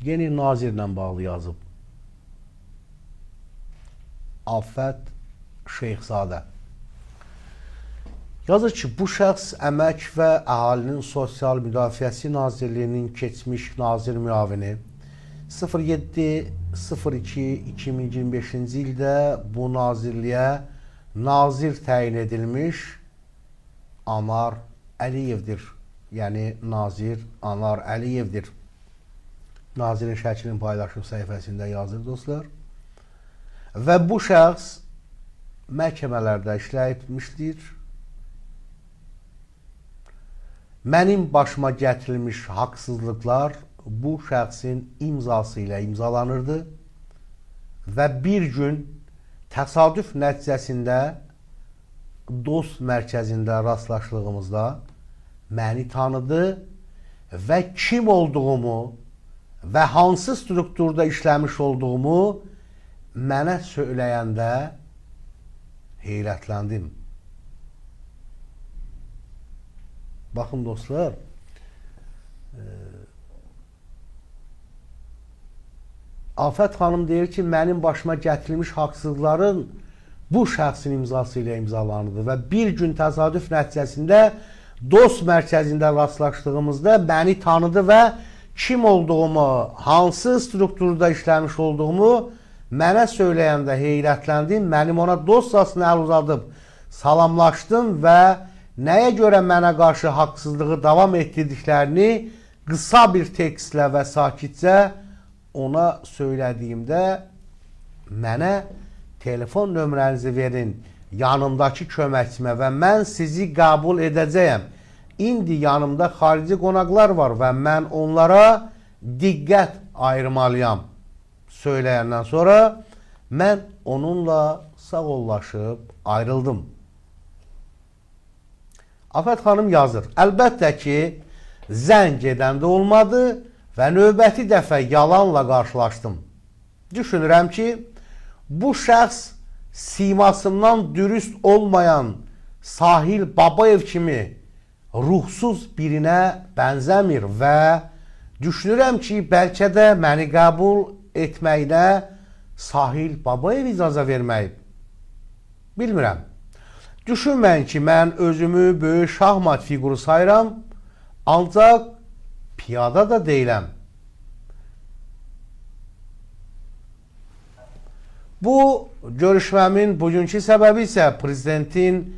yeni nazirlə bağlı yazıb. Afət Şeyxzadə. Yazır ki, bu şəxs Əmək və Əhalinin Sosial Müdafiəsi Nazirliyinin keçmiş nazir müavini 07.02.2025-ci ildə bu nazirliyə nazir təyin edilmiş Anar Əliyevdir. Yəni, nazir Anar Əliyevdir. Nazirin şəklinin paylaşım səhifəsində yazır, dostlar. Və bu şəxs məhkəmələrdə işləyibmişdir. Mənim başıma gətirilmiş haqsızlıqlar bu şəxsin imzası ilə imzalanırdı və bir gün təsadüf nəticəsində dost mərkəzində rastlaşdığımızda məni tanıdı və kim olduğumu və hansı strukturda işləmiş olduğumu mənə söyləyəndə heyrətləndim. Baxın dostlar, Afət xanım deyir ki, mənim başıma gətirilmiş haqsızlıqların bu şəxsin imzası ilə imzalanırdı və bir gün təsadüf nəticəsində dost mərkəzində rastlaşdığımızda məni tanıdı və kim olduğumu, hansı strukturda işləmiş olduğumu mənə söyləyəndə heyrətləndim. Mənim ona dostcasına əl uzadıb salamlaşdım və nəyə görə mənə qarşı haqsızlığı davam etdirdiklərini qısa bir tekstlə və sakitcə ona söylədiyimdə mənə telefon nömrənizi verin yanımdakı köməkçimə və mən sizi qəbul edəcəyəm. İndi yanımda xarici qonaqlar var və mən onlara diqqət ayırmalıyam söyləyəndən sonra mən onunla sağollaşıb ayrıldım. Afət xanım yazır, əlbəttə ki, zəng edən də olmadı və növbəti dəfə yalanla qarşılaşdım. Düşünürəm ki, bu şəxs simasından dürüst olmayan Sahil Babayev kimi ruhsuz birinə bənzəmir və düşünürəm ki, bəlkə də məni qəbul etməklə Sahil Babayev icazə verməyib. Bilmirəm. Düşünməyin ki, mən özümü böyük şahmat figuru sayıram, ancaq piyada da deyiləm. Bu görüşməmin bugünkü səbəbi isə prezidentin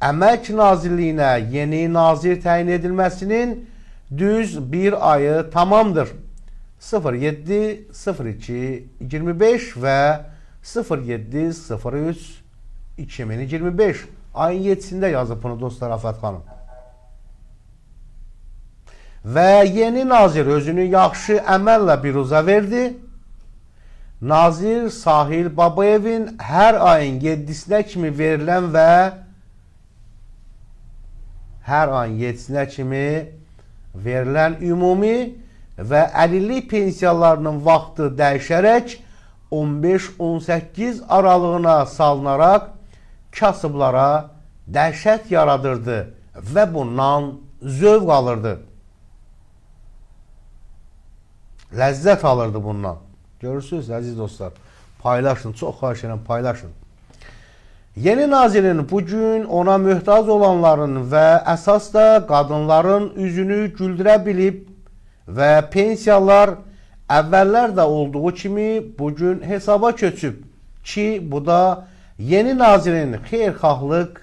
Əmək Nazirliyinə yeni nazir təyin edilməsinin düz bir ayı tamamdır. 07.02.25 və 07.03.2025 ayın 7-sində yazıb bunu dostlar Afət xanım. Və yeni nazir özünü yaxşı əməllə biruza verdi. Nazir Sahil Babayevin hər ayın 7-sinə kimi verilən və hər ayın 7-sinə kimi verilən ümumi və əlillik pensiyalarının vaxtı dəyişərək 15-18 aralığına salınaraq kasıblara dəhşət yaradırdı və bundan zövq alırdı. Ləzzət alırdı bundan. Görürsünüz əziz dostlar. Paylaşın, çox xahiş edirəm, paylaşın. Yeni nazirin bugün ona möhtac olanların və əsas da qadınların üzünü güldürə bilib və pensiyalar əvvəllər də olduğu kimi bugün hesaba köçüb ki, bu da yeni nazirin xeyirxahlıq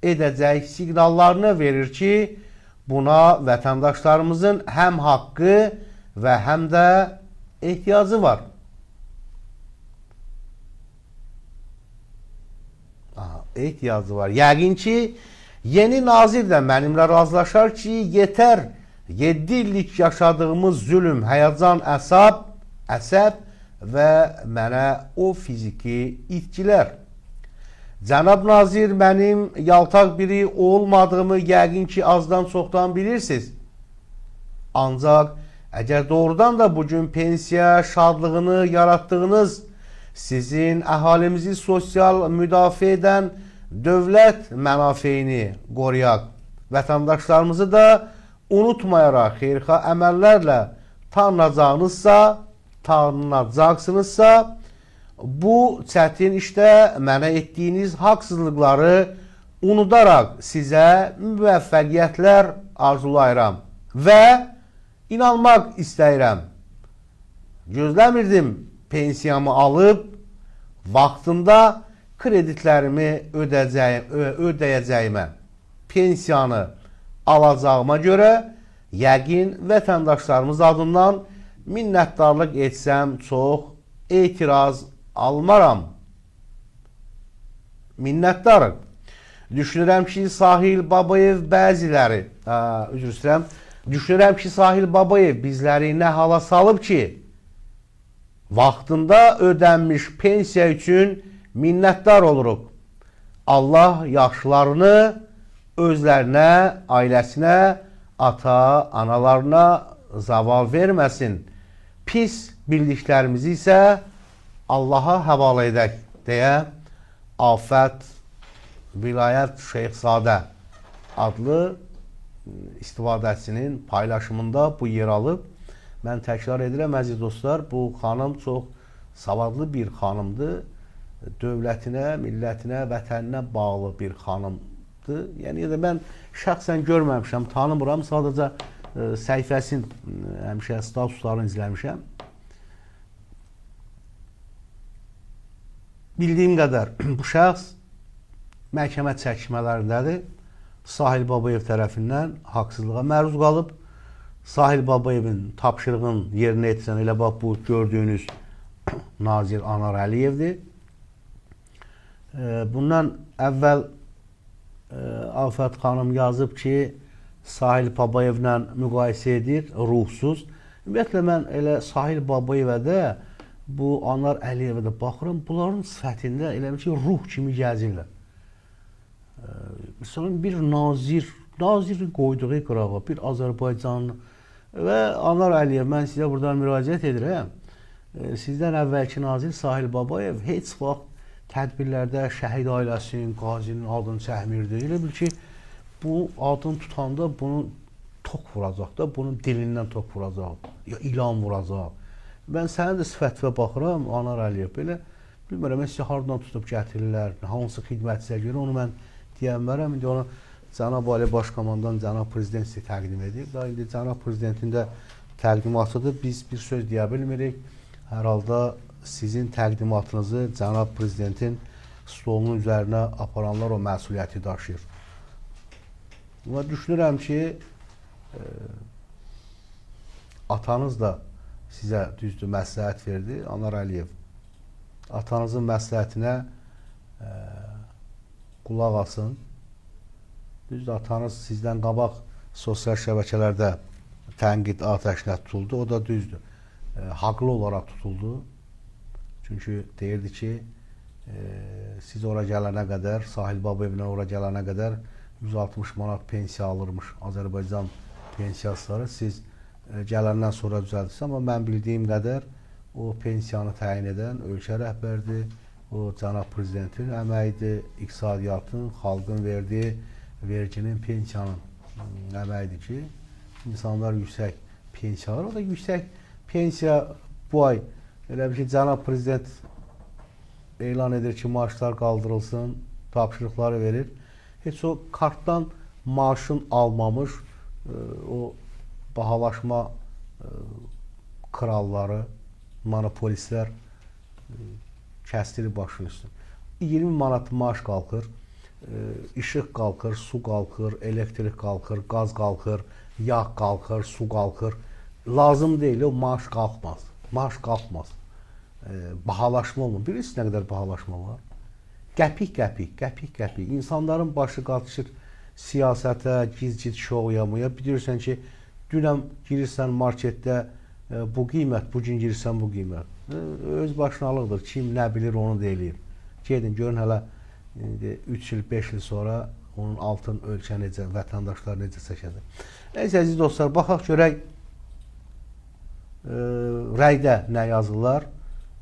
edəcək siqnallarını verir ki, buna vətəndaşlarımızın həm haqqı və həm də ehtiyacı var. Ehtiyacı var. Yəqin ki, yeni nazir də mənimlə razılaşar ki, yetər 7 illik yaşadığımız zülüm, həyəcan, əsəb və mənə o fiziki itkilər. Cənab nazir, mənim yaltaq biri olmadığımı yəqin ki, azdan çoxdan bilirsiniz. Ancaq əgər doğrudan da bugün pensiya şadlığını yaratdığınız sizin əhalimizi sosial müdafiə edən dövlət mənafeyini qoruyaq, vətəndaşlarımızı da unutmayaraq xeyirxah əməllərlə tanınacağınızsa tanınacaqsınızsa, bu çətin işdə mənə etdiyiniz haqsızlıqları unudaraq sizə müvəffəqiyyətlər arzulayıram və inanmaq istəyirəm. Gözləmirdim pensiyamı alıb, vaxtında kreditlərimi ödəyəcəyimə, pensiyanı alacağıma görə yəqin vətəndaşlarımız adından minnətdarlıq etsəm çox etiraz almaram. Minnətdarım. Düşünürəm ki, Sahil Babayev bəziləri, üzr istəyirəm, düşünürəm ki, Sahil Babayev bizləri nə hala salıb ki, vaxtında ödənmiş pensiya üçün minnətdar oluruq. Allah yaxşılarını özlərinə, ailəsinə, ata, analarına zaval verməsin. Pis bildiklərimizi isə Allaha həvalə edək deyə Afət Vilayət Şeyxzadə adlı istifadəçinin paylaşımında bu yer alıb. Mən təkrar edirəm, əziz dostlar, bu xanım çox savadlı bir xanımdır. Dövlətinə, millətinə, vətəninə bağlı bir xanımdır. Yəni mən şəxsən görməmişəm, tanımıram, sadəcə səhifəsin, həmişə statuslarını izləmişəm. Bildiyim qədər bu şəxs məhkəmə çəkişmələrindədir. Sahil Babayev tərəfindən haqsızlığa məruz qalıb. Sahil Babayevin tapşırığın yerinə yetirən elə bax bu gördüyünüz Nazir Anar Əliyevdir. Bundan əvvəl Afət xanım yazıb ki, Sahil Babayevlə müqayisə edir, ruhsuz. Ümumiyyətlə mən elə Sahil Babayevə də, bu Anar Əliyevə də baxıram, bunların sifətində elə bir ruh kimi gəzirlər. Məsələn, bir nazirin qoyduğu qırağa, bir Azərbaycanlı və Anar Əliyev, mən sizə buradan müraciət edirəm. Sizdən əvvəlki nazir Sahil Babayev heç vaxt tədbirlərdə şəhid ailəsinin, qazinin adını çəkmirdi. Elə bil ki, bu adını tutanda bunu tok vuracaq da, bunun dilindən tok vuracaq, ya ilan vuracaq. Mən sənin də sifətvə baxıram, Anar Əliyev, belə, bilmirəm, mən sizə haradan tutub gətirirlər, hansı xidmətçiyə görə, onu mən deyənmərəm. İndi onu Cənab Ali Başkomandan Cənab Prezident sizə təqdim edir. Daha indi Cənab Prezidentin də təqdimatıdır. Biz bir söz deyə bilmirik. Hər halda sizin təqdimatınızı Cənab Prezidentin stolunun üzərinə aparanlar o məsuliyyəti daşıyır. Amma düşünürəm ki, atanız da sizə düzdür məsləhət verdi, Anar Əliyev. Atanızın məsləhətinə qulaq asın. Düzdür, atanız sizdən qabaq sosial şəbəkələrdə tənqid atəşinə tutuldu. O da düzdür. Haqlı olaraq tutuldu. Çünki deyirdi ki, siz ora gələnə qədər, Sahil Babayevlə ora gələnə qədər 160 manat pensiya alırmış Azərbaycan pensiyasları. Siz gələndən sonra düzəldirsiniz. Amma mən bildiyim qədər o pensiyanı təyin edən ölkə rəhbərdir. O Cənab Prezidentin əməyidir, iqtisadiyyatın, xalqın verdiyi verginin, pensiyanın əməyidir ki, insanlar yüksək pensiya alır. O da yüksək pensiya bu ay elə bir ki, Cənab Prezident elan edir ki, maaşlar qaldırılsın, tapşırıqları verir. Heç o kartdan maaşın almamış o bahalaşma kralları, monopolistlər kəstirir başın üstü. 20 manat maaş qalxır, işıq qalxır, su qalxır, elektrik qalxır, qaz qalxır, yağ qalxır, su qalxır. Lazım deyil, o maaş qalxmaz. Maaş qalxmaz. Bahalaşma olmur. Bilirsiniz nə qədər bahalaşma var? Qəpik. İnsanların başı qatışır siyasətə, giz-giz şov yamaya. Bilirsən ki, dünəm girirsən marketdə bu qiymət, bugün girirsən bu qiymət. Öz başınalıqdır. Kim nə bilir onu da eləyir. Gedin, görün hələ 3 il, 5 il sonra onun altın ölkə necə, vətəndaşlar necə çəkəcək. Nəysə, əziz dostlar, baxaq görək rəydə nə yazırlar.